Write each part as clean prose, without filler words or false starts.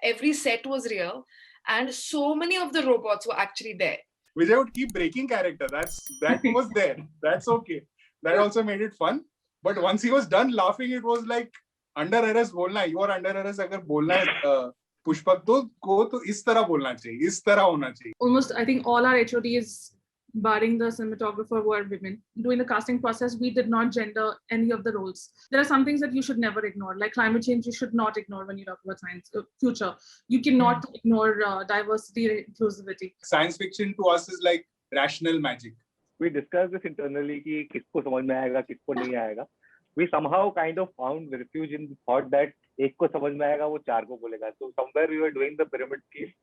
Every set was real, and so many of the robots were actually there. Vijay would keep breaking character. That was there. That's okay. That also made it fun. But once he was done laughing, it was like under arrest बोलना है. You are under arrest. अगर बोलना है पुष्पक तो इस तरह बोलना चाहिए. इस तरह होना चाहिए. Almost, I think all our HODs, barring the cinematographer, were women. During the casting process, we did not gender any of the roles. There are some things that you should never ignore, like climate change. You should not ignore when you talk about science future. You cannot ignore diversity and inclusivity. Science fiction to us is like rational magic. We discussed this internally कि किसको समझ में आएगा, किसको नहीं आएगा. We somehow kind of found refuge in the thought that एक को समझ में आएगा, वो चार को बोलेगा. So somewhere we were doing the pyramid scheme.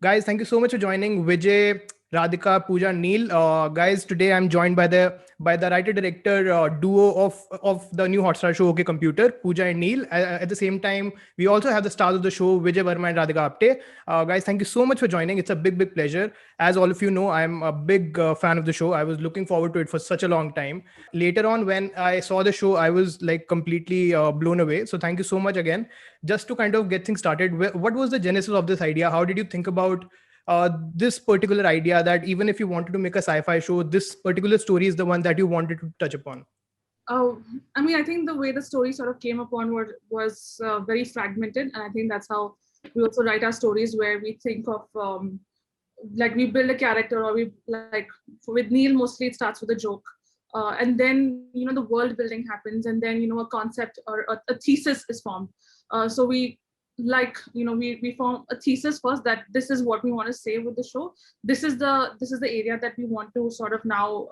Guys, thank you so much for joining. Vijay, Radhika, Pooja, Neil. Guys, today I'm joined by the writer-director duo of the new Hotstar show, OK Computer, Pooja and Neil. At the same time, we also have the stars of the show, Vijay Varma and Radhika Apte. Guys, thank you so much for joining. It's a big pleasure. As all of you know, I'm a big fan of the show. I was looking forward to it for such a long time. Later on, when I saw the show, I was like completely blown away. So thank you so much again. Just to kind of get things started, what was the genesis of this idea? How did you think about this particular idea that even if you wanted to make a sci-fi show, this particular story is the one that you wanted to touch upon? I mean, I think the way the story sort of came upon was very fragmented. And I think that's how we also write our stories, where we think of, like we build a character, or we like, with Neil, mostly it starts with a joke. And then, the world building happens, and then, a concept or a thesis is formed. So we form a thesis first, that this is what we want to say with the show. This is the area that we want to sort of now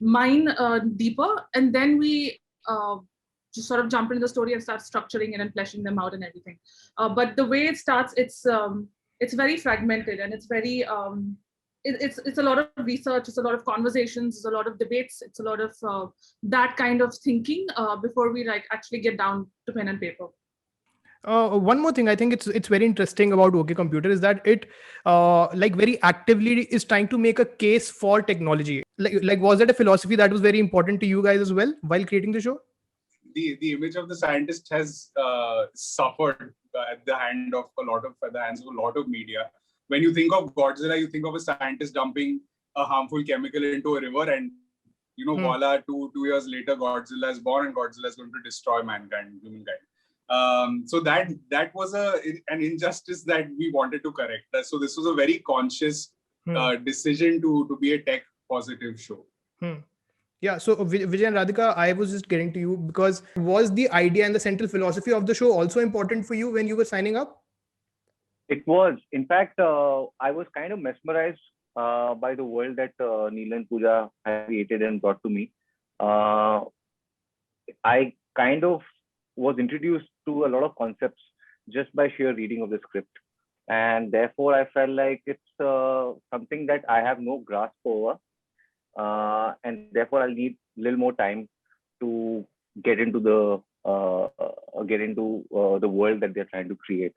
mine deeper, and then we just sort of jump into the story and start structuring it and fleshing them out and everything. But the way it starts, it's very fragmented, and it's very it's a lot of research, it's a lot of conversations, it's a lot of debates, it's a lot of that kind of thinking before we like actually get down to pen and paper. One more thing I think it's very interesting about OK Computer is that it like very actively is trying to make a case for technology. Like was that a philosophy that was very important to you guys as well while creating the show? The image of the scientist has suffered at the hands of a lot of media. When you think of Godzilla, you think of a scientist dumping a harmful chemical into a river, and voila, two years later, Godzilla is born, and Godzilla is going to destroy humankind. So that was an injustice that we wanted to correct. So this was a very conscious decision to be a tech positive show. Yeah. So Vijay and Radhika, I was just getting to you because was the idea and the central philosophy of the show also important for you when you were signing up? It was. In fact, I was kind of mesmerized by the world that Neil and Pooja have created and brought to me. I kind of was introduced to a lot of concepts just by sheer reading of the script. And therefore, I felt like it's something that I have no grasp over. And therefore, I'll need a little more time to get into the world that they're trying to create.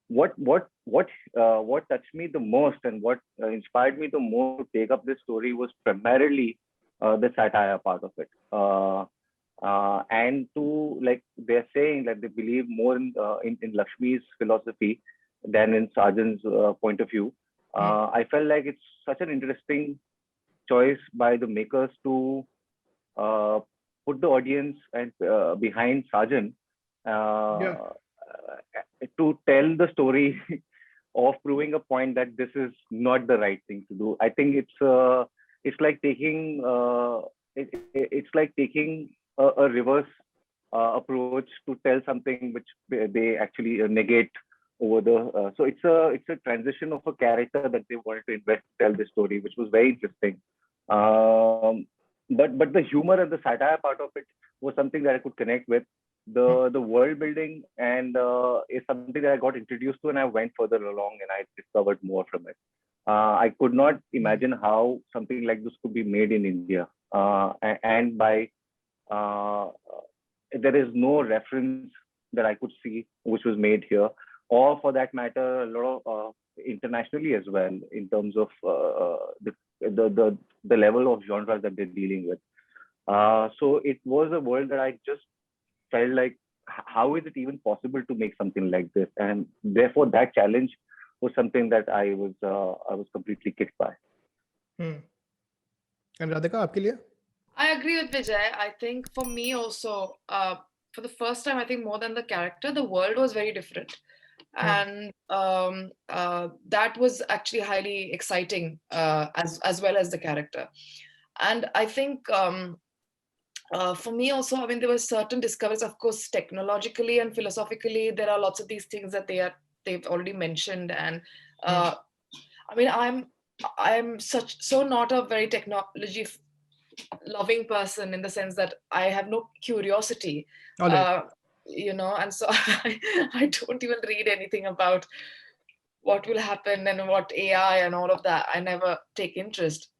What touched me the most and what inspired me the most to take up this story was primarily the satire part of it. And to, like they're saying that they believe more in Lakshmi's philosophy than in Sajan's point of view. I felt like it's such an interesting choice by the makers to put the audience and behind Sajan to tell the story of proving a point that this is not the right thing to do. I think it's like taking a reverse approach to tell something which they actually negate over the. So it's a transition of a character that they wanted to invest to tell this story, which was very interesting. But the humor and the satire part of it was something that I could connect with. The world building and is something that I got introduced to, and I went further along and I discovered more from it. I could not imagine how something like this could be made in India, and by there is no reference that I could see which was made here, or for that matter, a lot of internationally as well, in terms of the the level of genres that they're dealing with. So it was a world that I just felt like, how is it even possible to make something like this? And therefore, that challenge was something that I was completely kicked by. And Radhika, आपके लिए? I agree with Vijay. I think for me also, for the first time, I think more than the character, the world was very different. And that was actually highly exciting, as well as the character. And I think for me also, I mean, there were certain discoveries, of course, technologically and philosophically. There are lots of these things that they've already mentioned. And I mean, I'm so not a very technology loving person, in the sense that I have no curiosity, and so I don't even read anything about what will happen and what AI and all of that. I never take interest.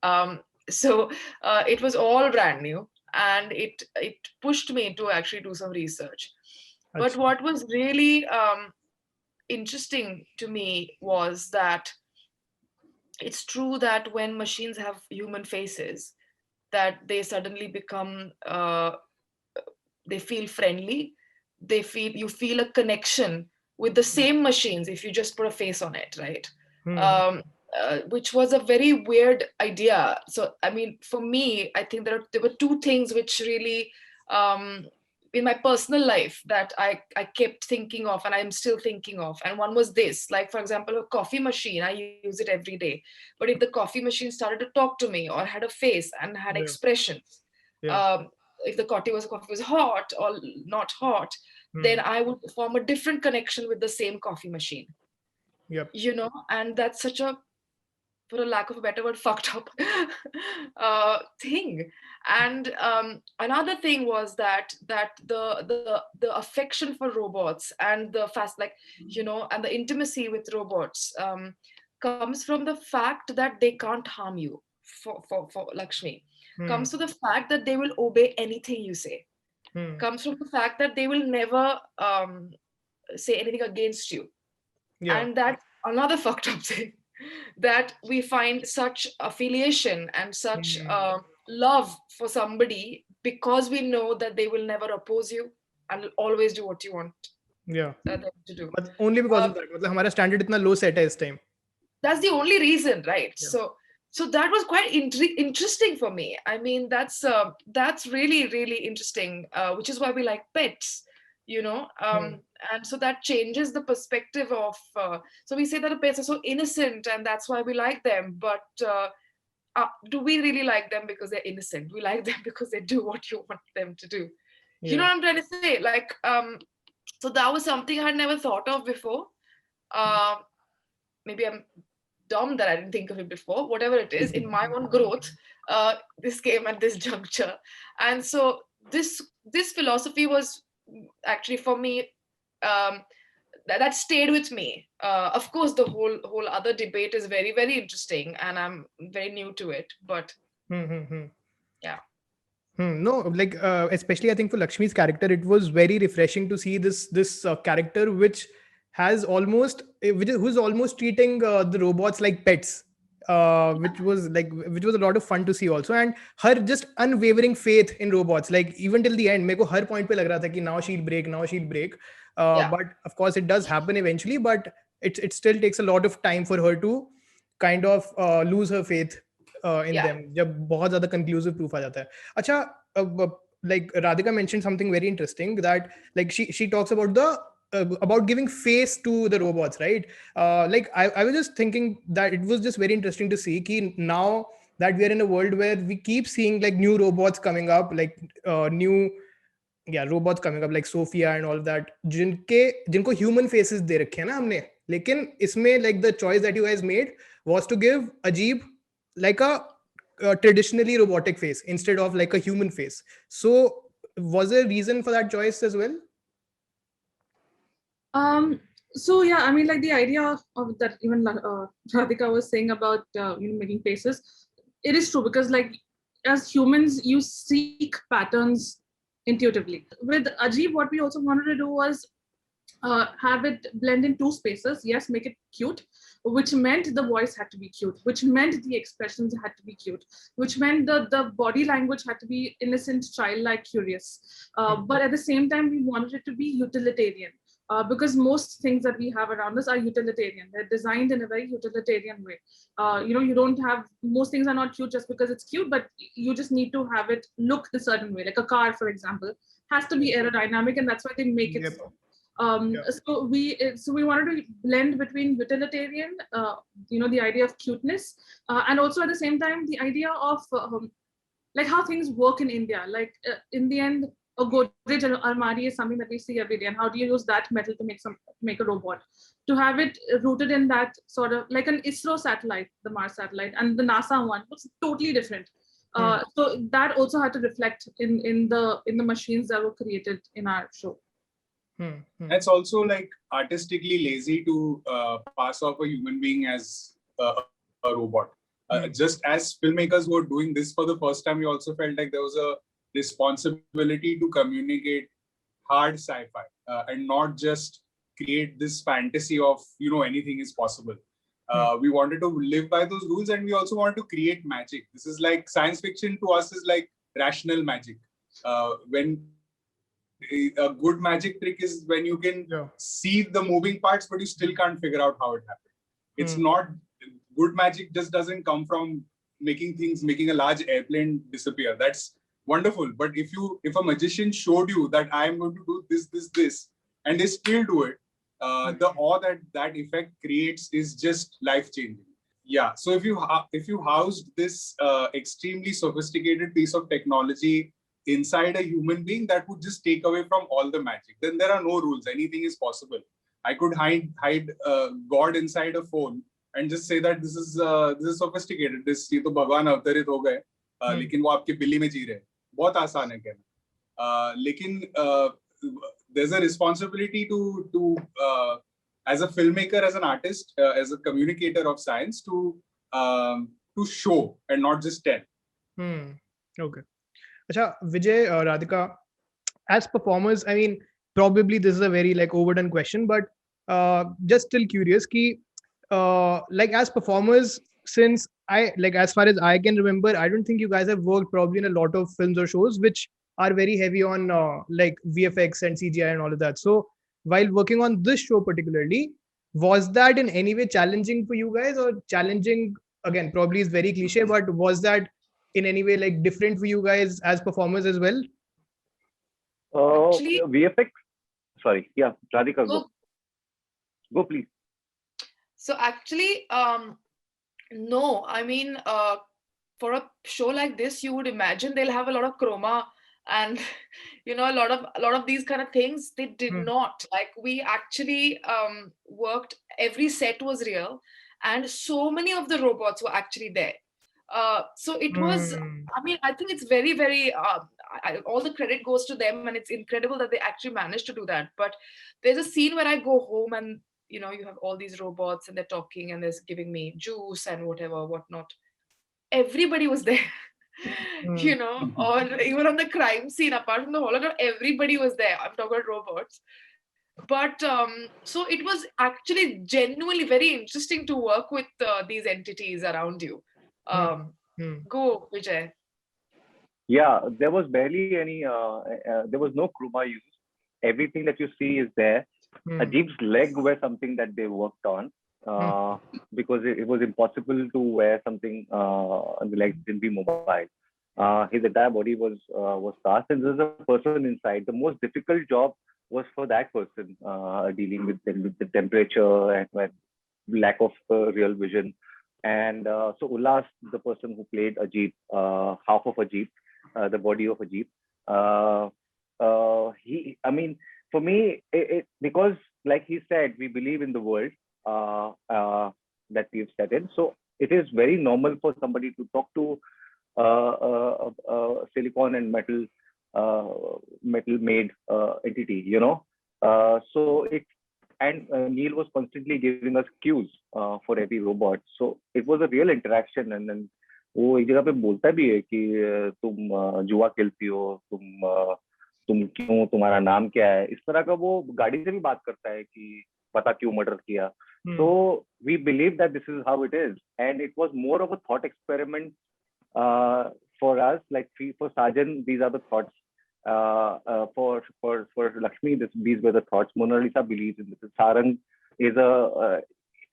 So it was all brand new, and it pushed me to actually do some research. But what was really interesting to me was that it's true that when machines have human faces, that they suddenly become they feel friendly. You feel a connection with the same machines if you just put a face on it, right? Which was a very weird idea. So I mean, for me, I think there were two things which really in my personal life that I kept thinking of, and I'm still thinking of. And one was this, like, for example, a coffee machine. I use it every day. But if the coffee machine started to talk to me, or had a face and had expressions, if the coffee was hot or not hot, then I would form a different connection with the same coffee machine. And that's such a, for a lack of a better word, fucked up thing. And another thing was that the affection for robots and the and the intimacy with robots comes from the fact that they can't harm you. For Lakshmi, comes to the fact that they will obey anything you say. Comes from the fact that they will never say anything against you. And that's another fucked up thing, that we find such affiliation and such love for somebody because we know that they will never oppose you and will always do what you want them to do. But only because of that. मतलब हमारा standard इतना low set है इस time. That's the only reason, right? So that was quite interesting for me. I mean, that's really, really interesting, which is why we like pets, and so that changes the perspective of, so we say that the pets are so innocent and that's why we like them, but do we really like them because they're innocent? We like them because they do what you want them to do. You know what I'm trying to say? Like, so that was something I had never thought of before. Maybe I'm dumb that I didn't think of it before. Whatever it is, in my own growth, this came at this juncture. And so this philosophy was actually, for me, that stayed with me. Of course, the whole other debate is very, very interesting, and I'm very new to it. But yeah. No, like especially I think for Lakshmi's character, it was very refreshing to see this character which has who's almost treating the robots like pets, which was a lot of fun to see also. And her just unwavering faith in robots, like even till the end, मेरे को हर point पे लग रहा था कि now she'll break. But of course it does happen eventually, but it still takes a lot of time for her to kind of lose her faith in them जब बहुत ज़्यादा conclusive proof आ जाता है. अच्छा, like Radhika mentioned something very interesting, that like she talks about about giving face to the robots, right? Like I was just thinking that it was just very interesting to see कि now that we are in a world where we keep seeing like new robots coming up, like robots coming up like Sophia and all of that, जिनको human faces दे रखे हैं ना हमने, लेकिन इसमें like the choice that you guys made was to give Ajib like a traditionally robotic face instead of like a human face. So was there a reason for that choice as well? So yeah, I mean, like the idea of that, even Radhika was saying about making faces, it is true, because like as humans, you seek patterns intuitively. With Ajib, what we also wanted to do was have it blend in two spaces. Yes, make it cute, which meant the voice had to be cute, which meant the expressions had to be cute, which meant the body language had to be innocent, childlike, curious. But at the same time, we wanted it to be utilitarian. Because most things that we have around us are utilitarian. They're designed in a very utilitarian way. You don't have, most things are not cute just because it's cute, but you just need to have it look a certain way. Like a car, for example, has to be aerodynamic, and that's why they make it so. So we wanted to blend between utilitarian, the idea of cuteness, and also at the same time the idea of like how things work in India. Like in the end, a Godrej almari is something that we see every day, and how do you use that metal to make a robot? To have it rooted in that sort of like an ISRO satellite, the Mars satellite, and the NASA one looks totally different. So that also had to reflect in the machines that were created in our show. It's also like artistically lazy to pass off a human being as a robot. Just as filmmakers were doing this for the first time, we also felt like there was a responsibility to communicate hard sci-fi and not just create this fantasy of anything is possible. We wanted to live by those rules, and we also wanted to create magic. This is like science fiction to us is like rational magic. When a good magic trick is when you can see the moving parts, but you still can't figure out how it happened. It's not good magic. Just doesn't come from making a large airplane disappear. That's wonderful. But if a magician showed you that I am going to do this, and they still do it, the awe that effect creates is just life changing. Yeah. So if you housed this extremely sophisticated piece of technology inside a human being, that would just take away from all the magic. Then there are no rules. Anything is possible. I could hide God inside a phone and just say that this is sophisticated. ये तो भगवान अवतरित हो गए, लेकिन वो आपके बिल्ली में जी रहे. बहुत आसान है कहना. लेकिन there's a responsibility to as a filmmaker, as an artist, as a communicator of science, to show and not just tell. Okay. Acha, Vijay, Radhika, as performers, I mean, probably this is a very like overdone question, but just still curious, like as performers, since as far as I can remember, I don't think you guys have worked probably in a lot of films or shows which are very heavy on like VFX and CGI and all of that. So while working on this show particularly, was that in any way challenging for you guys, or challenging, again, probably is very cliche, but was that in any way like different for you guys as performers as well? Actually, VFX. Sorry, yeah, Radhika, go please. So actually, no. I mean, for a show like this, you would imagine they'll have a lot of chroma and a lot of these kind of things. They did not. Like, we actually worked. Every set was real, and so many of the robots were actually there. So it was, I mean, I think it's very, very, all the credit goes to them, and it's incredible that they actually managed to do that. But there's a scene where I go home and, you have all these robots and they're talking and they're giving me juice and whatnot. Everybody was there, or even on the crime scene, apart from the hologram, everybody was there. I'm talking about robots. But so it was actually genuinely very interesting to work with these entities around you. Go, Vijay. Yeah, there was barely any, there was no chroma used. Everything that you see is there. Ajib's leg were something that they worked on because it was impossible to wear something and the legs didn't be mobile. His entire body was cast, and there's a person inside. The most difficult job was for that person dealing with the temperature and lack of real vision. And so Ullas, the person who played Ajib, half of Ajib, the body of Ajib, I mean, for me, because like he said, we believe in the world that we've set in. So it is very normal for somebody to talk to silicon and metal made entity, so Neil was constantly giving us cues for every robot. So it was a real interaction. And then वो एक जगह पे बोलता भी है कि तुम जुआ खेलती हो, तुम तुम क्यों, तुम्हारा नाम क्या है, इस तरह का वो गाड़ी से भी बात करता है कि पता क्यों मर्डर किया. So we believe that this is how it is, and it was more of a thought experiment for us. Like for Sajan, these are the thoughts. For Lakshmi, these were the thoughts. Mona Lisa believes in this. Sarang is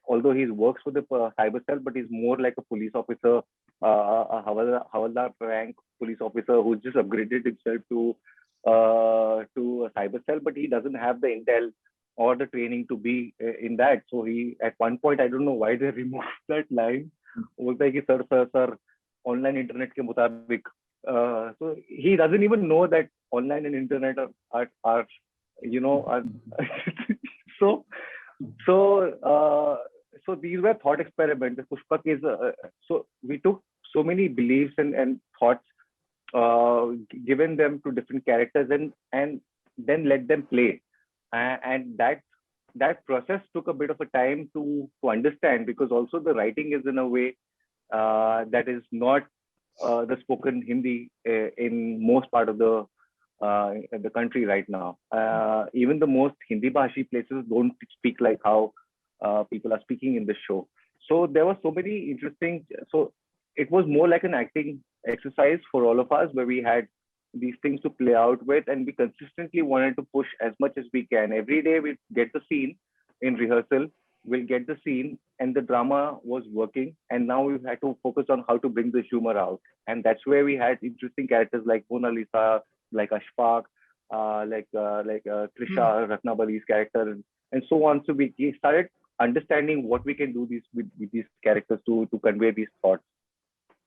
although he works for the cyber cell, but he's more like a police officer, a Havaldar rank police officer who's just upgraded himself to a cyber cell, but he doesn't have the intel or the training to be in that. So he, at one point, I don't know why they removed that line. बोलता है कि sir, online internet के मुताबिक. So he doesn't even know that online and internet are you know, are so these were thought experiments. Pushpak is so we took so many beliefs and thoughts, given them to different characters, and then let them play. And that process took a bit of a time to understand, because also the writing is in a way that is not the spoken Hindi in most part of the country right now. Even the most Hindi Bhashi places don't speak like how people are speaking in this show. So there were so many interesting. So it was more like an acting exercise for all of us, where we had these things to play out with, and we consistently wanted to push as much as we can. Every day we get the scene in rehearsal, we'll get the scene, and the drama was working, and now we've had to focus on how to bring the humor out. And that's where we had interesting characters like Mona Lisa, like Ashfaq, like Trisha Ratnabali's character, and so on. So we started understanding what we can do with these characters to convey these thoughts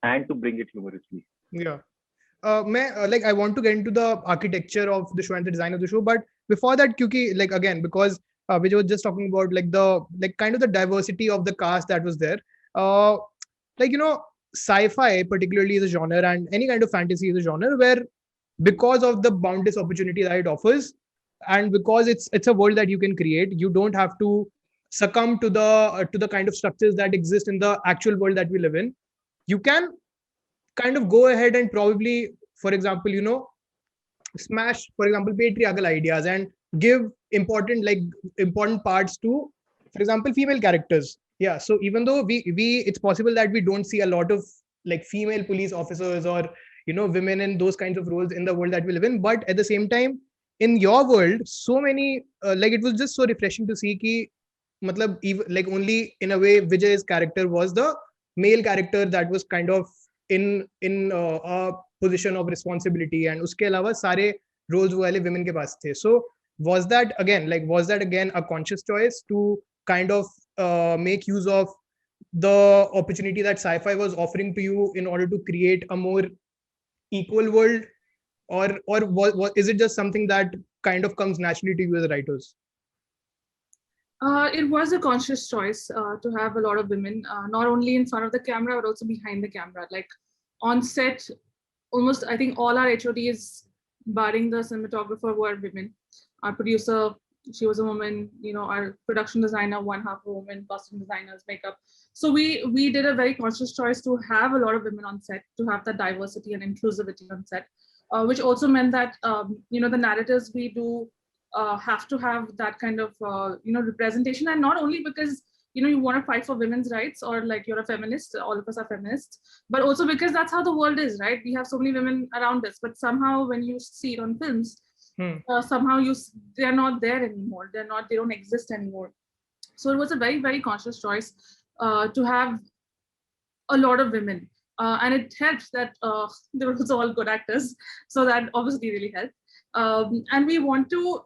and to bring it humorously. Yeah. I want to get into the architecture of the show and the design of the show, but before that, because Vijay was just talking about kind of the diversity of the cast that was there. Sci-fi particularly is a genre, and any kind of fantasy is a genre where, because of the boundless opportunity that it offers, and because it's a world that you can create, you don't have to succumb to the kind of structures that exist in the actual world that we live in. You can kind of go ahead and probably, for example, smash, for example, patriarchal ideas and give important parts to, for example, female characters. Yeah. So even though we it's possible that we don't see a lot of female police officers or women in those kinds of roles in the world that we live in, but at the same time, in your world, so many it was just so refreshing to see ki, only in a way Vijay's character was the male character that was kind of in a position of responsibility, and uske alawa sare roles wo wale women ke paas the. So was that again a conscious choice to kind of make use of the opportunity that sci-fi was offering to you in order to create a more equal world, or is it just something that kind of comes naturally to you as writers? It was a conscious choice to have a lot of women, not only in front of the camera, but also behind the camera. Like on set, almost I think all our HODs, barring the cinematographer, were women. Our producer, she was a woman. Our production designer, one half a woman, costume designers, makeup. So we did a very conscious choice to have a lot of women on set, to have that diversity and inclusivity on set, which also meant that the narratives we do have to have that kind of representation, and not only because you want to fight for women's rights, or you're a feminist, all of us are feminists, but also because that's how the world is, right? We have so many women around us, but somehow when you see it on films, somehow they're not there anymore. They don't exist anymore. So it was a very, very conscious choice to have a lot of women, and it helps that they were also all good actors, so that obviously really helped. And we want to,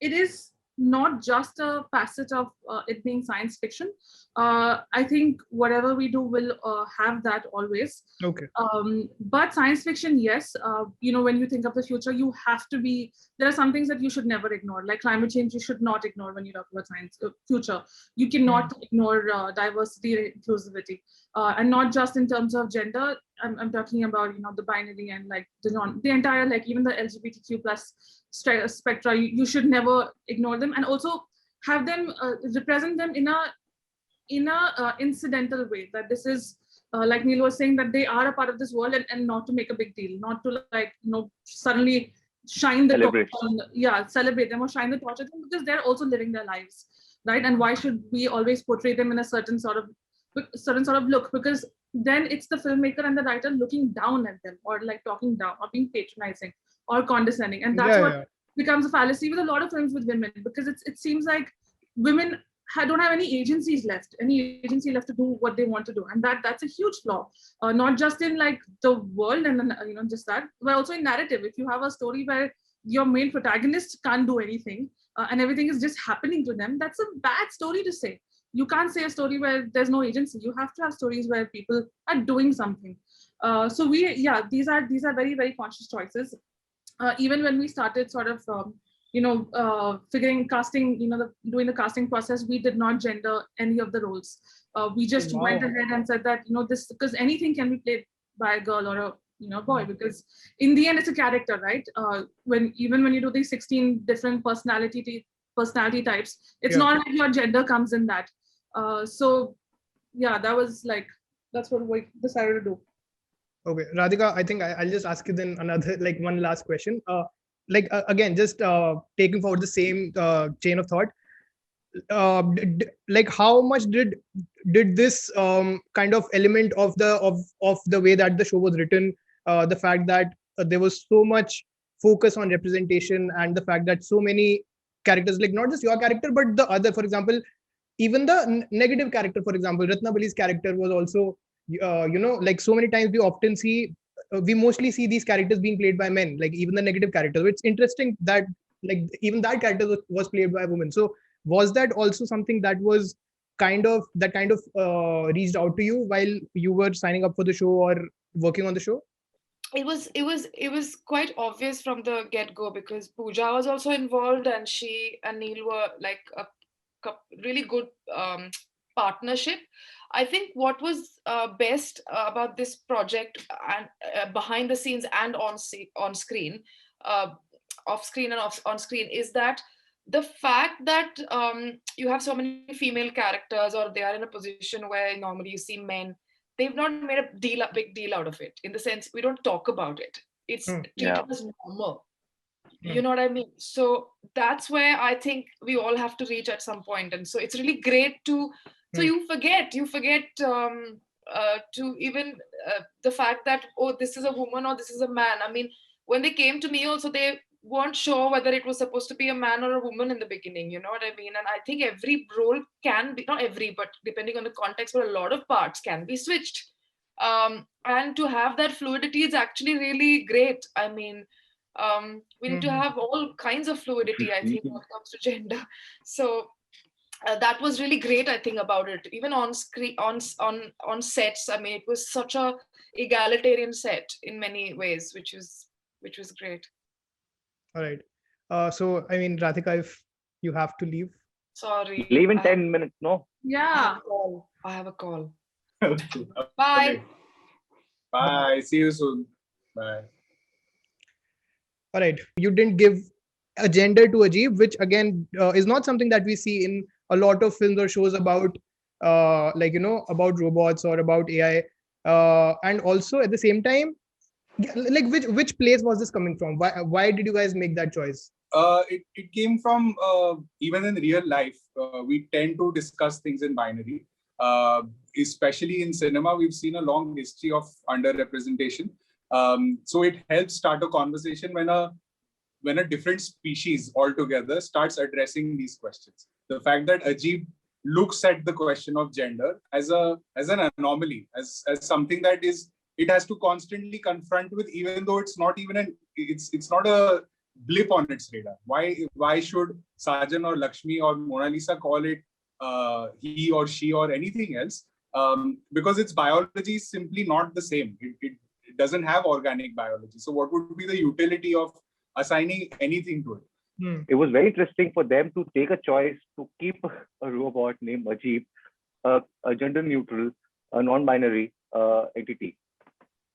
it is not just a facet of it being science fiction. I think whatever we do will have that always. Okay. But science fiction, yes. When you think of the future, you have to be, there are some things that you should never ignore, like climate change. You should not ignore when you talk about science future. You cannot ignore diversity and inclusivity, and not just in terms of gender. I'm talking about the binary and the entire even the LGBTQ plus spectra. You should never ignore them, and also have them represent them in a incidental way, that this is like Neil was saying, that they are a part of this world, and not to make a big deal, not to suddenly shine the torch Celebrate. celebrate them or shine the torch at them, because they're also living their lives, right? And why should we always portray them in a certain sort of look? Because then it's the filmmaker and the writer looking down at them, or like talking down, or being patronizing or condescending, and that's what becomes a fallacy with a lot of films with women, because it seems like women don't have any agency left to do what they want to do, and that's a huge flaw, not just in like the world and then, just that, but also in narrative. If you have a story where your main protagonist can't do anything, and everything is just happening to them, that's a bad story to say. You can't say a story where there's no agency. You have to have stories where people are doing something. So these are very, very conscious choices. Even when we started sort of casting, doing the casting process, we did not gender any of the roles. We just went ahead and said that, this, because anything can be played by a girl or a boy, because in the end it's a character, right? When you do these 16 different personality types, it's not like your gender comes in that. So yeah, that's what we decided to do. Okay, Radhika, I think I'll just ask you then another, like, one last question. Again, just taking forward the same chain of thought. Like, how much did this kind of element of the way that the show was written, the fact that there was so much focus on representation, and the fact that so many characters, like not just your character but the other, for example, even the negative character, for example, Ratnabali's character was also, like, so many times we often see, we mostly see these characters being played by men, like even the negative character. It's interesting that, like, even that character was played by a woman. So was that also something that was kind of reached out to you while you were signing up for the show or working on the show? It was quite obvious from the get-go, because Pooja was also involved, and she and Neil were like a really good partnership. I think what was best about this project, and behind the scenes and on screen, off screen and on screen, is that the fact that you have so many female characters, or they are in a position where normally you see men, they've not made a big deal out of it, in the sense we don't talk about it. It's treated as normal. You know what I mean? So that's where I think we all have to reach at some point. And so it's really great to, so you forget to even the fact that, oh, this is a woman or this is a man. I mean, when they came to me also, they weren't sure whether it was supposed to be a man or a woman in the beginning, you know what I mean? And I think every role can be, not every, but depending on the context, but a lot of parts can be switched. And to have that fluidity is actually really great. I mean, we need to have all kinds of fluidity, I think, when it comes to gender. So that was really great, I think, about it. Even on screen, on sets, I mean, it was such a egalitarian set in many ways, which was great. All right. So, I mean, Radhika, if you have to leave. Sorry. Leave in 10 minutes, no? Yeah. I have a call. Okay. Bye. Bye. See you soon. Bye. All right. You didn't give a gender to Ajib, which again is not something that we see in a lot of films or shows about, about robots or about AI. And also at the same time, like, which place was this coming from? Why did you guys make that choice? It came from, even in real life, we tend to discuss things in binary. Especially in cinema, we've seen a long history of underrepresentation. So it helps start a conversation when a different species altogether starts addressing these questions. The fact that Ajib looks at the question of gender as an anomaly, as something that it has to constantly confront with, even though it's not even it's not a blip on its radar. Why should Sajan or Lakshmi or Mona Lisa call it he or she or anything else? Because its biology is simply not the same. It doesn't have organic biology. So what would be the utility of assigning anything to it? It was very interesting for them to take a choice to keep a robot named Ajib, a gender neutral, a non-binary entity.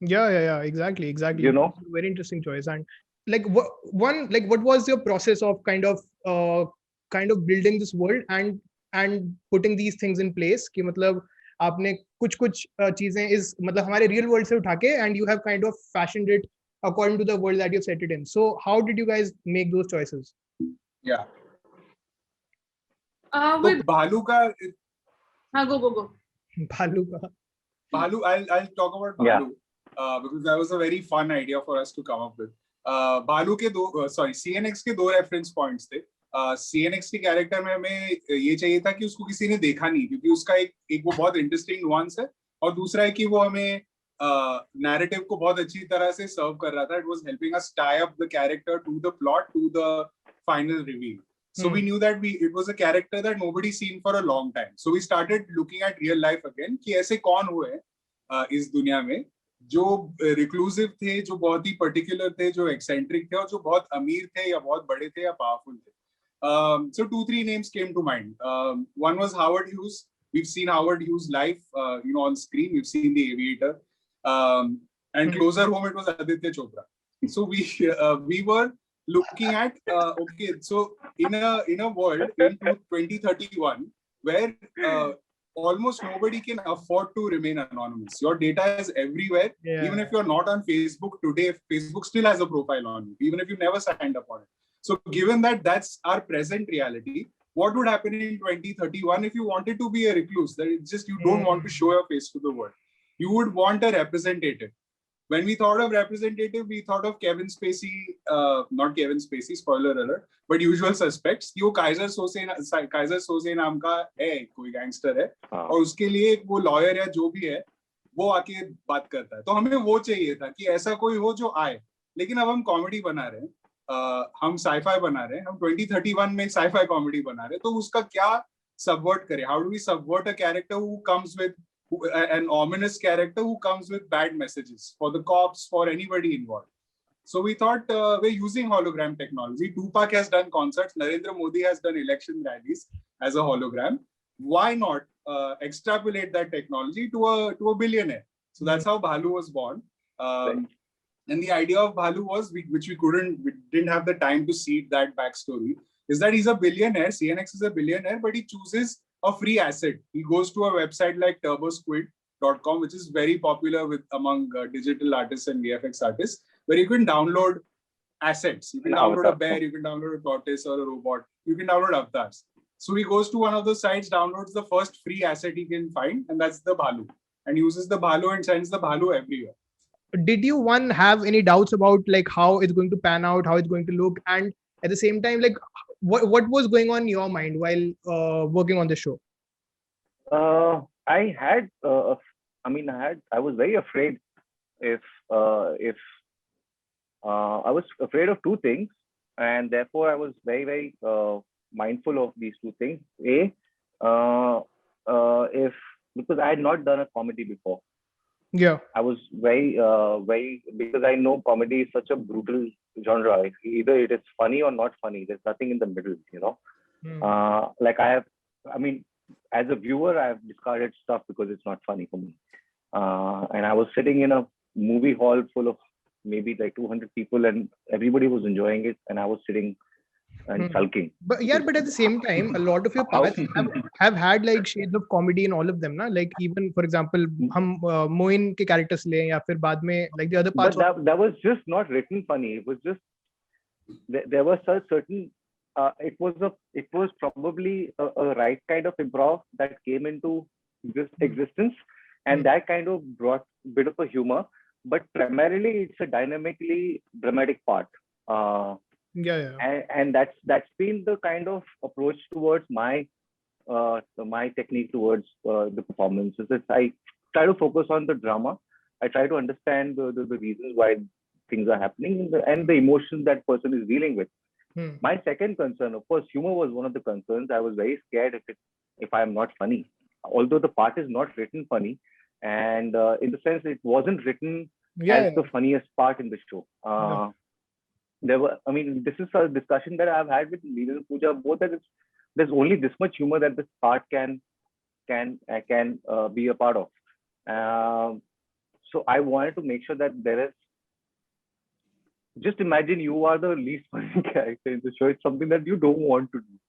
Yeah, exactly. You know, very interesting choice. And like, what was your process of kind of building this world and putting these things in place? कि मतलब आपने कुछ चीजें इस मतलब हमारे real world से उठा के, and you have kind of fashioned it according to the world that you've set it in. So how did you guys make those choices? Yeah. So With Bhalu ka, go. Bhalu ka. Bhalu, I'll talk about Bhalu because that was a very fun idea for us to come up with. Bhalu के CNX के दो reference points थे. CNX के character में हमें ये चाहिए था कि उसको किसी ने देखा नहीं, क्योंकि उसका एक वो बहुत इंटरेस्टिंग नुआंस है, और दूसरा है कि वो हमें नैरेटिव को बहुत अच्छी तरह से सर्व कर रहा था. It was helping us tie up the character to the plot, to the final reveal. So we knew that it was a character that nobody seen for a long time. So we started looking at real life again कि ऐसे कौन हुए इस दुनिया में जो reclusive थे, जो बहुत ही पर्टिकुलर थे, जो एक्सेंट्रिक थे, और जो बहुत अमीर थे या बहुत बड़े थे या पावरफुल थे. So 2-3 names came to mind. One was Howard Hughes. We've seen Howard Hughes live, on screen. We've seen The Aviator, and closer home it was Aditya Chopra. So we were looking at okay, so in a world in 2031 where almost nobody can afford to remain anonymous. Your data is everywhere. Yeah. Even if you're not on Facebook today, Facebook still has a profile on you, even if you never signed up on it. So given that that's our present reality, what would happen in 2031 if you wanted to be a recluse? That it's just you don't want to show your face to the world. You would want a representative. When we thought of representative, we thought of Kevin Spacey, not Kevin Spacey, spoiler alert, but usual suspects. वो Kaiser Soze नाम का है, कोई gangster है, और उसके लिए वो लॉयर या जो भी है वो आके बात करता है. तो हमें वो चाहिए था कि ऐसा कोई हो जो आए. लेकिन अब हम कॉमेडी बना रहे हैं, हम साई-फाई बना रहे हैं, हम 2031 में साई-फाई कॉमेडी बना रहे हैं, तो उसका क्या सबवर्ट करें? How do we subvert a character who comes with an ominous character who comes with bad messages for the cops, for anybody involved? So we thought we're using hologram technology. Tupac has done concerts. Narendra Modi has done election rallies as a hologram. Why not extrapolate that technology to a billionaire? So that's how Bhalu was born. And the idea of Bhalu was, which we didn't have the time to see that backstory, is that he's a billionaire. CNX is a billionaire, but he chooses a free asset. He goes to a website like turbosquid.com, which is very popular among digital artists and VFX artists, where you can download assets. You can download a bear, you can download a tortoise or a robot, you can download avatars. So he goes to one of the sites, downloads the first free asset he can find, and that's the Bhalu, and uses the Bhalu and sends the Bhalu everywhere. Did you have any doubts about like how it's going to pan out, how it's going to look, and at the same time, like what was going on in your mind while working on the show? I was very afraid if I was afraid of two things, and therefore I was very, very mindful of these two things. Because I had not done a comedy before. Yeah, I was very, because I know comedy is such a brutal genre. Either it is funny or not funny. There's nothing in the middle, as a viewer, I have discarded stuff because it's not funny for me. And I was sitting in a movie hall full of maybe like 200 people, and everybody was enjoying it, and I was sitting and sulking. But at the same time, a lot of your parts have had like shades of comedy in all of them, na? Like even for example, हम Moin के characters ले या फिर बाद में like the other parts. But that was just not written funny. It was just there was a certain. It was probably a right kind of improv that came into this existence, and that kind of brought a bit of a humor. But primarily, it's a dynamically dramatic part. And that's been the kind of approach towards my technique towards the performances. I try to focus on the drama. I try to understand the reasons why things are happening and the emotions that person is dealing with. My second concern, of course, humor was one of the concerns. I was very scared if I am not funny, although the part is not written funny, and in the sense it wasn't written as the funniest part in the show. This is a discussion that I've had with Neil and Pooja, both that there's only this much humor that this part can be a part of. So I wanted to make sure that there is. Just imagine you are the least funny character in the show. It's something that you don't want to do.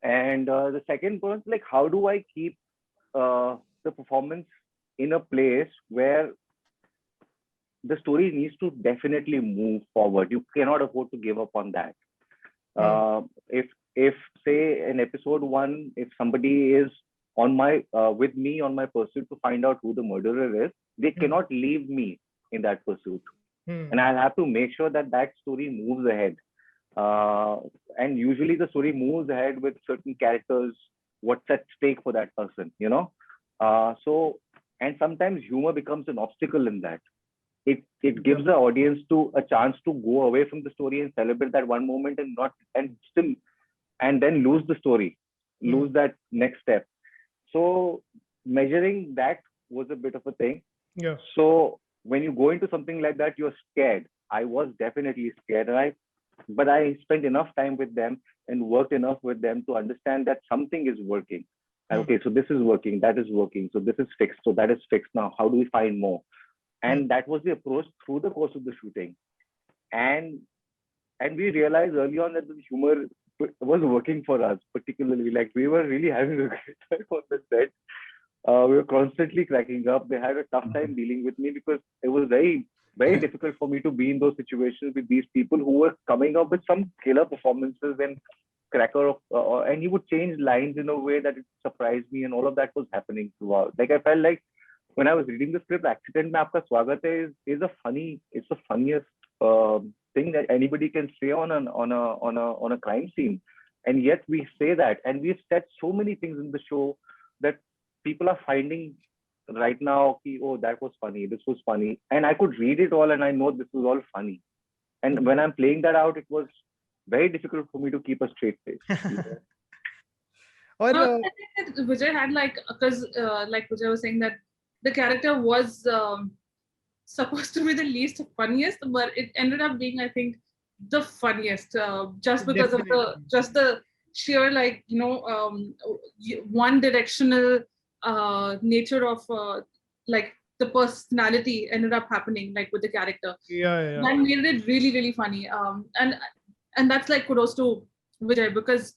And the second point, like, how do I keep the performance in a place where the story needs to definitely move forward. You cannot afford to give up on that. If say in episode 1, if somebody is on my with me on my pursuit to find out who the murderer is, they cannot leave me in that pursuit, and I'll have to make sure that that story moves ahead. And usually the story moves ahead with certain characters, what's at stake for that person, you know. So, and sometimes humor becomes an obstacle in that. It gives the audience to a chance to go away from the story and celebrate that one moment and not and still and then lose the story, lose that next step. So measuring that was a bit of a thing. Yeah. So when you go into something like that, you're scared. I was definitely scared, but I spent enough time with them and worked enough with them to understand that something is working. And okay, so this is working, that is working, so this is fixed, so that is fixed. Now, how do we find more? And that was the approach through the course of the shooting. And we realized early on that the humor was working for us, particularly. Like, we were really having a great time on the set. We were constantly cracking up. They had a tough time dealing with me because it was very, very difficult for me to be in those situations with these people who were coming up with some killer performances and cracker of, and he would change lines in a way that it surprised me, and all of that was happening throughout. Like, I felt like when I was reading the script, "Accident mein aapka swagat hai" is it's the funniest thing that anybody can say on a crime scene, and yet we say that, and we've said so many things in the show that people are finding right now, oh, that was funny, this was funny, and I could read it all and I know this was all funny. And when I'm playing that out, it was very difficult for me to keep a straight face. Or I think that Vijay had because like Vijay was saying that the character was supposed to be the least funniest, but it ended up being, I think, the funniest, just because of the sheer one directional nature of like the personality ended up happening like with the character. Yeah. That made it really, really funny. And that's like kudos to Vijay, because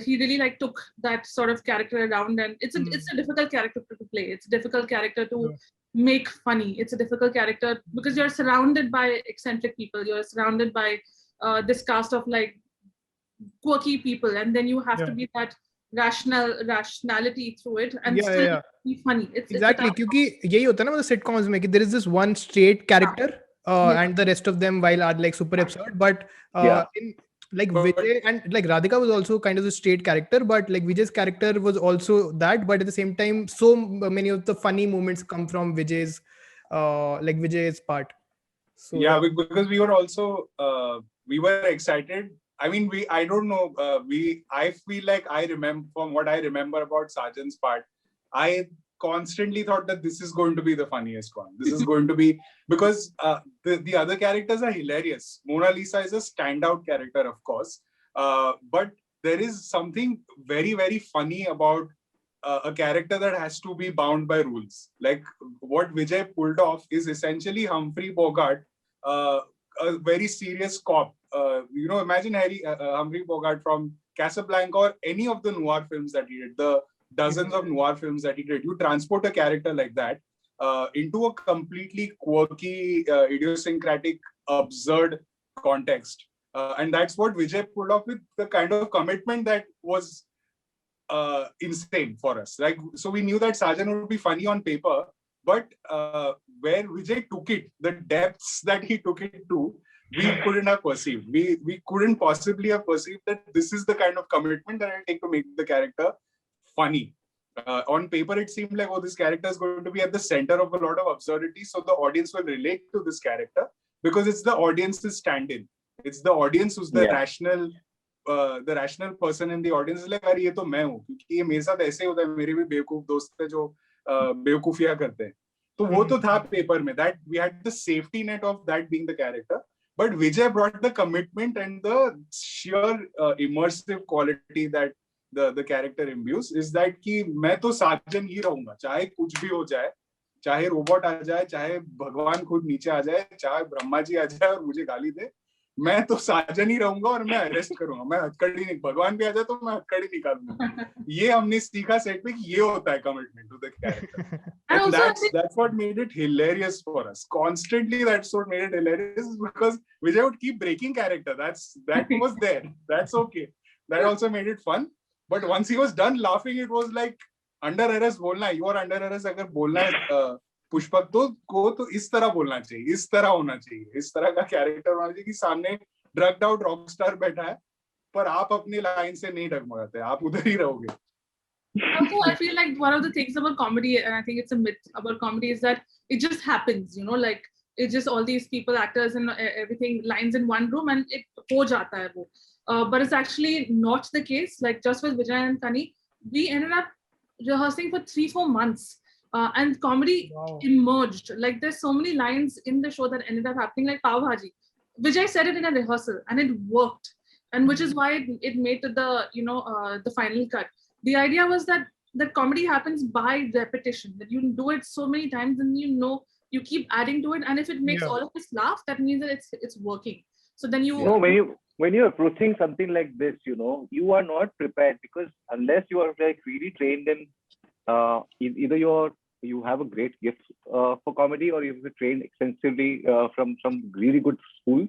he really like took that sort of character around, and it's a difficult character to play. It's a difficult character to make funny. It's a difficult character because you're surrounded by eccentric people. You're surrounded by this cast of like quirky people, and then you have to be that rationality through it and still be funny. Exactly, क्योंकि यही होता है ना मतलब sitcoms में कि there is this one straight character and the rest of them while are like super absurd, but in like Vijay and like Radhika was also kind of the straight character, but like Vijay's character was also that, but at the same time so many of the funny moments come from Vijay's Vijay's part. So because we were also we were excited. I mean, I don't know. I feel like I remember, from what I remember about Sajan's part, I constantly thought that this is going to be the funniest one. This is going to be, because the other characters are hilarious. Mona Lisa is a standout character, of course. But there is something very, very funny about a character that has to be bound by rules. Like what Vijay pulled off is essentially Humphrey Bogart, a very serious cop. Imagine Humphrey Bogart from Casablanca or any of the noir films that he did, the dozens of noir films that he did. You transport a character like that into a completely quirky, idiosyncratic, absurd context. And that's what Vijay pulled off with the kind of commitment that was insane for us. Like, so we knew that Sajan would be funny on paper, but where Vijay took it, the depths that he took it to, we couldn't have perceived. We couldn't possibly have perceived that this is the kind of commitment that it'll take to make the character funny. On paper, it seemed like, oh, this character is going to be at the center of a lot of absurdity, so the audience will relate to this character because it's the audience's stand-in. It's the audience who's the rational person in the audience. Is like, अरे ये तो मैं हूँ, क्योंकि ये मेरे साथ ऐसे होता है, मेरे भी बेवकूफ दोस्त हैं जो बेवकूफियाँ करते हैं. तो वो तो था पेपर में. That we had the safety net of that being the character. But Vijay brought the commitment and the sheer immersive quality that the character imbues is that कि मैं तो साजन ही रहूंगा, चाहे कुछ भी हो जाए, चाहे रोबोट आ जाए, चाहे भगवान खुद नीचे आ जाए, चाहे ब्रह्मा जी आ जाए और मुझे गाली दे, मैं तो साजन ही रहूंगा और मैं अरेस्ट करूंगा, मैं हथकड़ी नहीं, भगवान भी आ जाए तो मैं हथकड़ी निकालूंगा. ये हमने सीखा सेट पे कि ये होता है commitment to the character. And And also, I think, that's what made it hilarious for us. Constantly, that's what made it hilarious, because Vijay would keep breaking character. That was there. That's okay. That also made it fun. But once he was done laughing, it was like under arrest बोलना है. You are under arrest अगर बोलना है पुष्पक तो इस तरह बोलना चाहिए, इस तरह होना चाहिए, इस तरह का कैरेक्टर होना चाहिए कि सामने ड्रग्ड आउट रॉक स्टार बैठा है पर आप अपनी लाइन से नहीं डगमगाते, आप उधर ही रहोगे. also, I feel like one of the things about comedy, and I think it's a myth about comedy, is that it just happens, you know, like it's just all these people, actors, and everything lines in one room, and it ho jata hai wo. But it's actually not the case. Like just with Vijay and Kani, we ended up rehearsing for 3-4 months, and comedy emerged. Like there's so many lines in the show that ended up happening, like Pav Bhaji. Vijay said it in a rehearsal, and it worked, and which is why it made to the the final cut. The idea was that comedy happens by repetition, that you do it so many times and you keep adding to it, and if it makes all of us laugh, that means that it's working. So then you know, when you're approaching something like this, you are not prepared, because unless you are like really trained in either you have a great gift for comedy, or you've been trained extensively from some really good schools.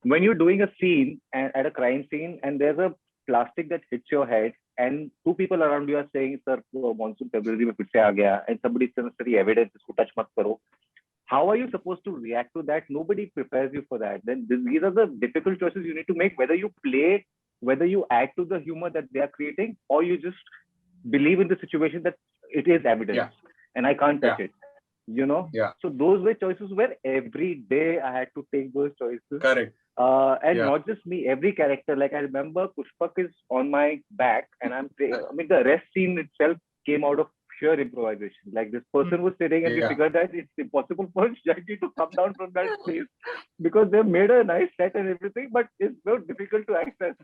When you're doing a scene at a crime scene and there's a plastic that hits your head and two people around you are saying, sir, monsoon February mein phir se aa gaya, and somebody says evidence, isko touch mat karo. How are you supposed to react to that? Nobody prepares you for that. Then these are the difficult choices you need to make, whether you play, whether you add to the humor that they are creating, or you just believe in the situation that it is evidence and I can't touch it. So those were choices where every day I had to take those choices. Correct. And not just me, every character. Like I remember Pushpak is on my back and the arrest scene itself came out of sheer improvisation. Like this person was sitting and we figured that it's impossible for Jackie to come down from that place because they've made a nice set and everything, but it's so difficult to access.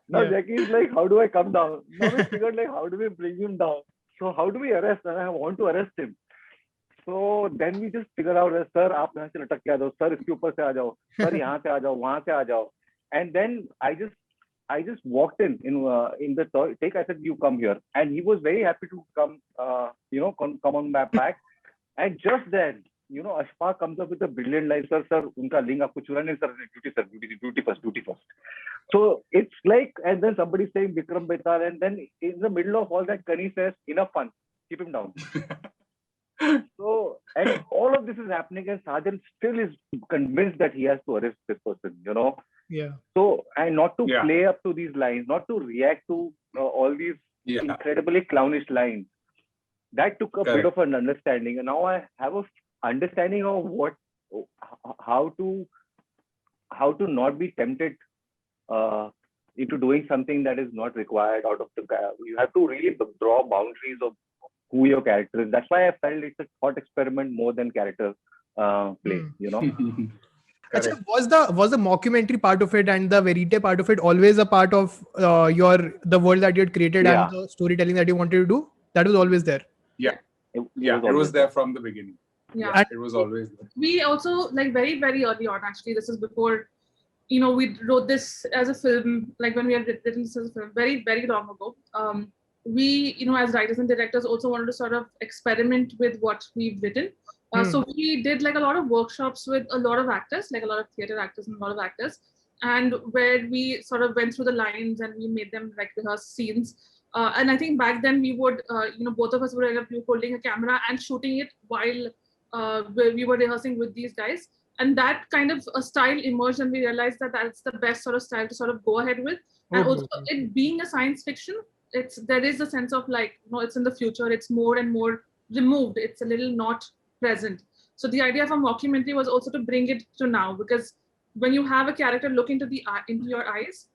Now Jackie is like, how do I come down? Now we figured like, how do we bring him down? So how do we arrest? And I want to arrest him. So then we just figure out, sir, आप यहाँ से लटक के आ जाओ, sir इसके ऊपर से आ जाओ, sir यहाँ से आ जाओ, वहाँ से आ जाओ. And then I just walked in the take. I said, you come here, and he was very happy to come, come on my back. And just then, Ashfaq comes up with a brilliant line, sir, unka ling aapko chura nahi, sir, duty first. So it's like, and then somebody saying Vikram Betar, and then in the middle of all that, Kani says, enough fun, keep him down. So, and all of this is happening, and Sajan still is convinced that he has to arrest this person, So, and not to play up to these lines, not to react to all these incredibly clownish lines. That took a bit of an understanding, and now I have a understanding of how to not be tempted into doing something that is not required out of the guy. You have to really draw boundaries of who your character is. That's why I felt it's a thought experiment more than character play. Achha, was the mockumentary part of it and the verite part of it always a part of the world that you had created and the storytelling that you wanted to do? That was always there. It was there from the beginning. Yeah, it was always there. We also, like, very, very early on, actually, this is before, we wrote this as a film, like when we had written this as a film, very, very long ago. We, as writers and directors, also wanted to sort of experiment with what we've written. So we did like a lot of workshops with a lot of actors, like a lot of theater actors and a lot of actors, and where we sort of went through the lines and we made them like rehearse scenes. And I think back then we would, both of us would end up holding a camera and shooting it while we were rehearsing with these guys. And that kind of a style emerged, and we realized that that's the best sort of style to sort of go ahead with. And also, it being a science fiction, there is a sense of like, it's in the future, it's more and more removed, it's a little not present. So the idea of a mockumentary was also to bring it to now, because when you have a character look into your eyes,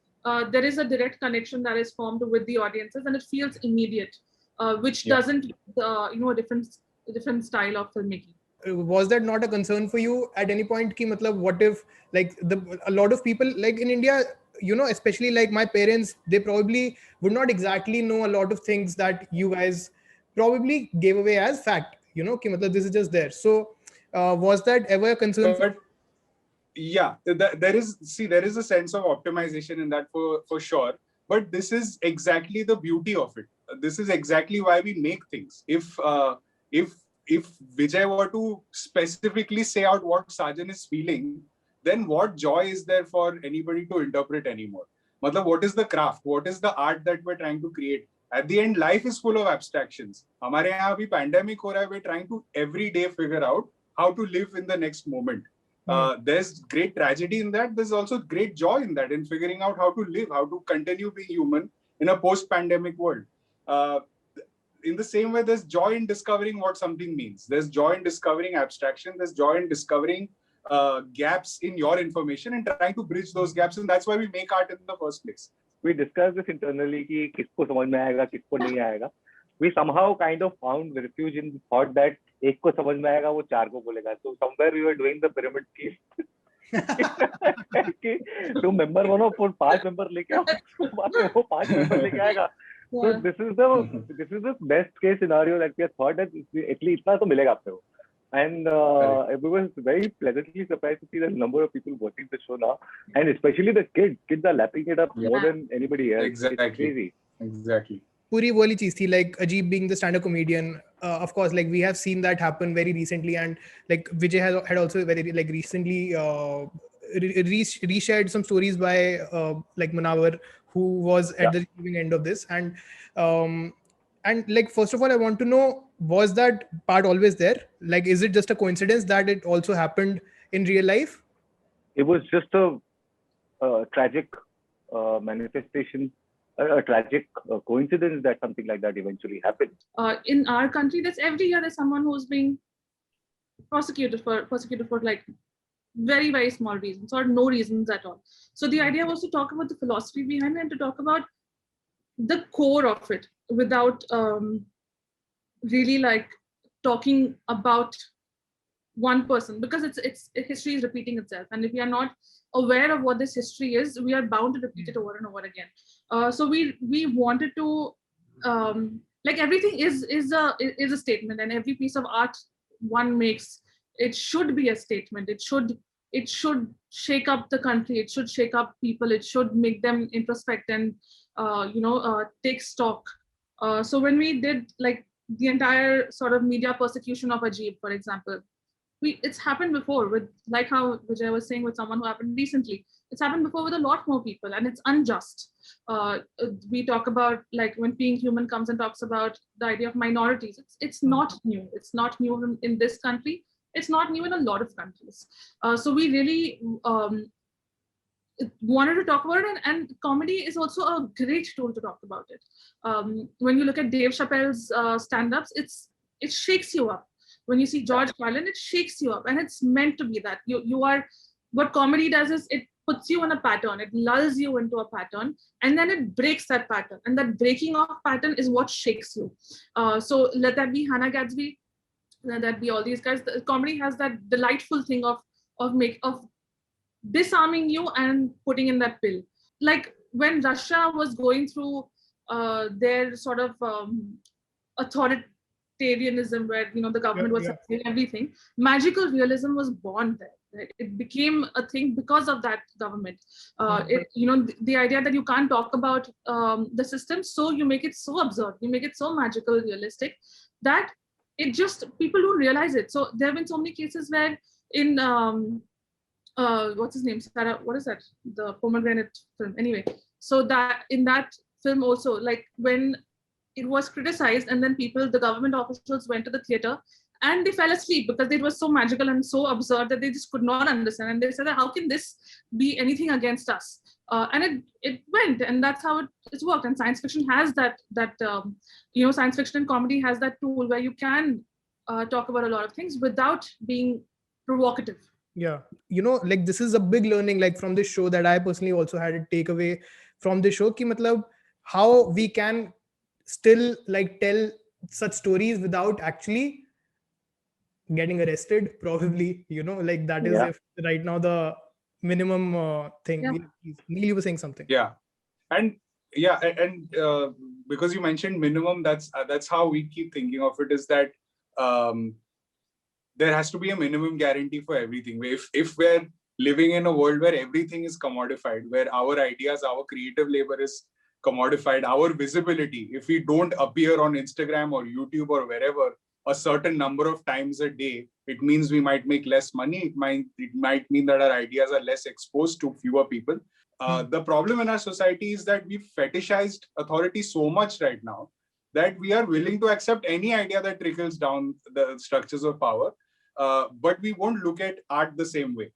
there is a direct connection that is formed with the audiences, and it feels immediate, which doesn't, a different style of filmmaking. Was that not a concern for you at any point? Ki, matlab, what if like a lot of people like in India, especially like my parents, they probably would not exactly know a lot of things that you guys probably gave away as fact, ki, matlab, this is just there. So was that ever a concern? Yeah, there is a sense of optimization in that for sure. But this is exactly the beauty of it. This is exactly why we make things. If if Vijay were to specifically say out what Sajan is feeling, then what joy is there for anybody to interpret anymore? Matlab, what is the craft? What is the art that we're trying to create? At the end, life is full of abstractions. हमारे यहाँ अभी pandemic हो रहा है. We're trying to every day figure out how to live in the next moment. There's great tragedy in that. There's also great joy in that, in figuring out how to live, how to continue being human in a post-pandemic world. In the same way, there's joy in discovering what something means. There's joy in discovering abstraction. There's joy in discovering gaps in your information and trying to bridge those gaps. And that's why we make art in the first place. We discussed this internally कि किसको समझ में आएगा, किसको नहीं आएगा. We somehow kind of found refuge in the thought that एक को समझ में आएगा, वो चार को बोलेगा. So somewhere we were doing the pyramid scheme. कि तुम member बनो, फिर 5 member लेके आओ, बाद में वो 5 member लेके आएगा. So this is the best case scenario that we have thought that at least इतना तो मिलेगा आपको. And we were very pleasantly surprised to see the number of people watching the show now, and especially the kids. Kids are lapping it up more than anybody else. Exactly. It's crazy. Exactly. Puri wali cheez thi, like Ajib being the stand-up comedian. Of course, like we have seen that happen very recently, and like Vijay had also very like recently reshared some stories by like Munawar, who was at the receiving end of this. And like, first of all, I want to know, was that part always there? Like, is it just a coincidence that it also happened in real life? It was just a tragic manifestation, a tragic coincidence that something like that eventually happened. In our country, every year there's someone who's being prosecuted for like very, very small reasons or no reasons at all. So the idea was to talk about the philosophy behind it and to talk about the core of it without really like talking about one person, because it's history is repeating itself, and if we are not aware of what this history is, we are bound to repeat it over and over again. So we wanted to like, everything is a statement, and every piece of art one makes, it should be a statement. It should shake up the country. It should shake up people. It should make them introspect and take stock. So when we did like the entire sort of media persecution of Ajib, for example, it's happened before with, like how Vijay was saying, with someone who happened recently. It's happened before with a lot more people, and it's unjust. We talk about, like, when Being Human comes and talks about the idea of minorities. It's not new. It's not new in this country. It's not new in a lot of countries. So we really wanted to talk about it, and comedy is also a great tool to talk about it. When you look at Dave Chappelle's stand-ups, it shakes you up. When you see George Carlin, it shakes you up, and it's meant to be that. You are, what comedy does is it puts you in a pattern, it lulls you into a pattern, and then it breaks that pattern, and that breaking of pattern is what shakes you. So let that be Hannah Gadsby, let that be all these guys. The comedy has that delightful thing of disarming you and putting in that pill. Like when Russia was going through their sort of authoritarianism, where the government was saying everything, magical realism was born there. Right? It became a thing because of that government. The idea that you can't talk about the system, so you make it so absurd, you make it so magical, realistic, that it just, people don't realize it. So there have been so many cases where in what's his name? Sarah, what is that? The pomegranate film. Anyway, so that in that film also, like when it was criticized, and then the government officials went to the theater and they fell asleep because it was so magical and so absurd that they just could not understand. And they said, how can this be anything against us? And it went, and that's how it's worked. And science fiction has that science fiction and comedy has that tool where you can talk about a lot of things without being provocative. Yeah, like this is a big learning, like from this show, that I personally also had a takeaway from this show, ki matlab, how we can still like tell such stories without actually getting arrested, probably, like that is if right now the minimum thing. Neil, you were saying something. And because you mentioned minimum, that's how we keep thinking of it, is that there has to be a minimum guarantee for everything. If we're living in a world where everything is commodified, where our ideas, our creative labor is commodified, our visibility, if we don't appear on Instagram or YouTube or wherever a certain number of times a day, it means we might make less money. It might mean that our ideas are less exposed to fewer people. The problem in our society is that we've fetishized authority so much right now that we are willing to accept any idea that trickles down the structures of power, but we won't look at art the same way.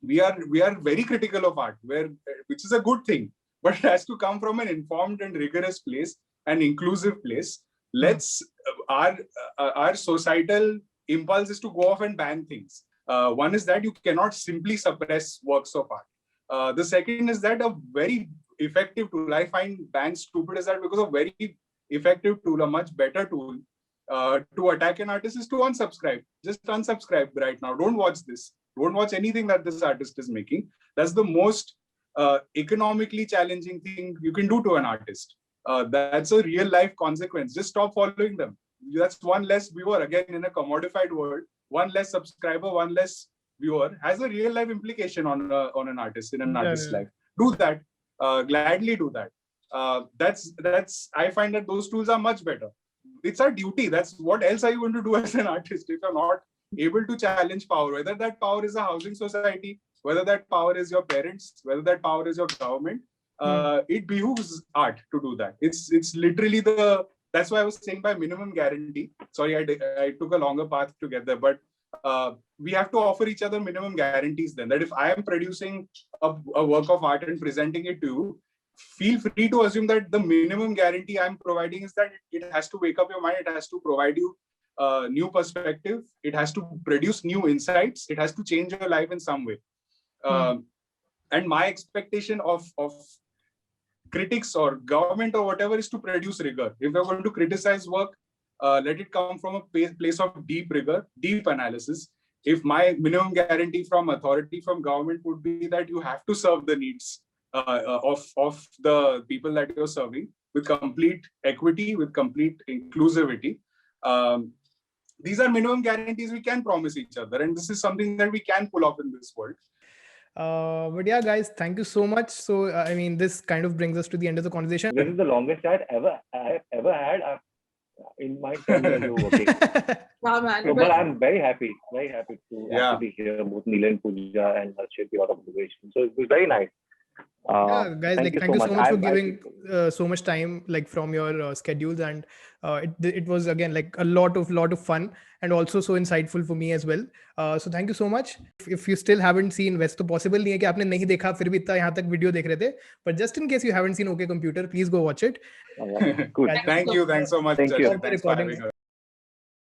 We are very critical of art, which is a good thing, but it has to come from an informed and rigorous place, an inclusive place. Let's our societal impulse is to go off and ban things. One is that you cannot simply suppress works of art. The second is that a very effective tool, I find ban stupid is that because a very effective tool, a much better tool to attack an artist is to unsubscribe. Just unsubscribe right now. Don't watch this. Don't watch anything that this artist is making. That's the most economically challenging thing you can do to an artist. That's a real life consequence. Just stop following them. That's one less viewer. Again, in a commodified world, one less subscriber, one less viewer has a real life implication on an artist in an artist's life. Do that. Gladly do that. That's I find that those tools are much better. It's our duty. That's what else are you going to do as an artist if you're not able to challenge power, whether that power is a housing society, whether that power is your parents, whether that power is your government. It behooves art to do that. It's literally that's why I was saying by minimum guarantee. Sorry, I took a longer path to get there, but we have to offer each other minimum guarantees then, that if I am producing a work of art and presenting it to you, feel free to assume that the minimum guarantee I'm providing is that it has to wake up your mind, it has to provide you new perspective, it has to produce new insights, it has to change your life in some way. And my expectation of critics or government or whatever is to produce rigor. If you're going to criticize work, let it come from a place of deep rigor, deep analysis. If my minimum guarantee from authority, from government would be that you have to serve the needs of the people that you're serving with complete equity, with complete inclusivity. These are minimum guarantees we can promise each other, and this is something that we can pull off in this world. But yeah, guys, thank you so much. So I mean, this kind of brings us to the end of the conversation. This is the longest chat I've ever had in my 10 years of working. Wow, man. So, but I'm very happy to actually hear both Neil and Pooja and Harshit your observations. So it was very nice. Yeah, guys, thank thank you so much for giving I so much time from your schedules, and it was again a lot of fun and also so insightful for me as well. So thank you so much. If you still haven't seen West, तो possible नहीं है कि आपने नहीं देखा फिर भी इतना यहाँ तक वीडियो देख रहे थे. But just in case you haven't seen OK Computer, please go watch it. Cool. Thank you. Thanks so much. Thank you. Thanks for having us.